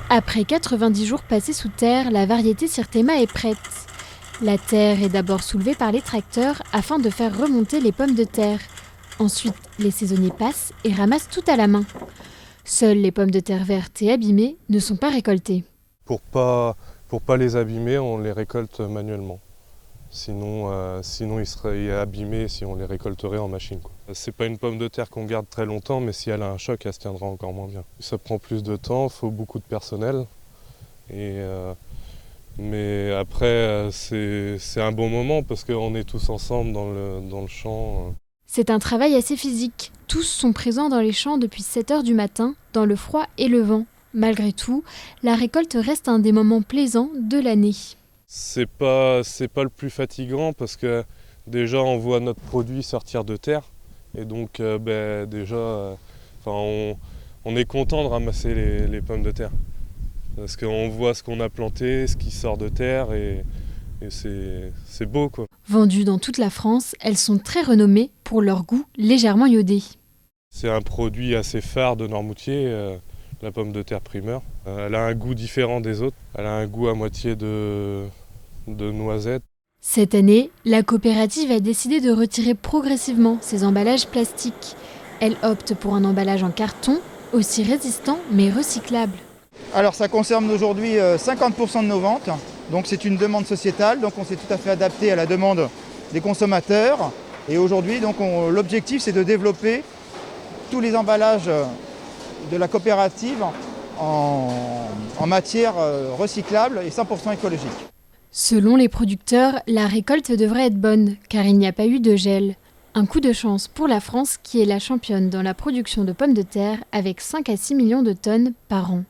Après 90 jours passés sous terre, la variété Sirtema est prête. La terre est d'abord soulevée par les tracteurs afin de faire remonter les pommes de terre. Ensuite, les saisonniers passent et ramassent tout à la main. Seules les pommes de terre vertes et abîmées ne sont pas récoltées. Pour pas les abîmer, on les récolte manuellement. Sinon ils seraient abîmés si on les récolterait en machine, quoi. C'est pas une pomme de terre qu'on garde très longtemps, mais si elle a un choc, elle se tiendra encore moins bien. Ça prend plus de temps, il faut beaucoup de personnel. Mais après, c'est un bon moment parce qu'on est tous ensemble dans le champ. C'est un travail assez physique. Tous sont présents dans les champs depuis 7 heures du matin, dans le froid et le vent. Malgré tout, la récolte reste un des moments plaisants de l'année. C'est pas le plus fatigant parce que déjà on voit notre produit sortir de terre et donc on est content de ramasser les pommes de terre parce qu'on voit ce qu'on a planté, ce qui sort de terre et c'est beau, quoi. Vendues dans toute la France, elles sont très renommées pour leur goût légèrement iodé. C'est un produit assez phare de Noirmoutier, la pomme de terre primeur. Elle a un goût différent des autres. Elle a un goût à moitié de noisette. Cette année, la coopérative a décidé de retirer progressivement ses emballages plastiques. Elle opte pour un emballage en carton, aussi résistant mais recyclable. Alors ça concerne aujourd'hui 50% de nos ventes, donc c'est une demande sociétale, donc on s'est tout à fait adapté à la demande des consommateurs. Et aujourd'hui, l'objectif c'est de développer tous les emballages de la coopérative en matière recyclable et 100% écologique. Selon les producteurs, la récolte devrait être bonne, car il n'y a pas eu de gel. Un coup de chance pour la France qui est la championne dans la production de pommes de terre avec 5 à 6 millions de tonnes par an.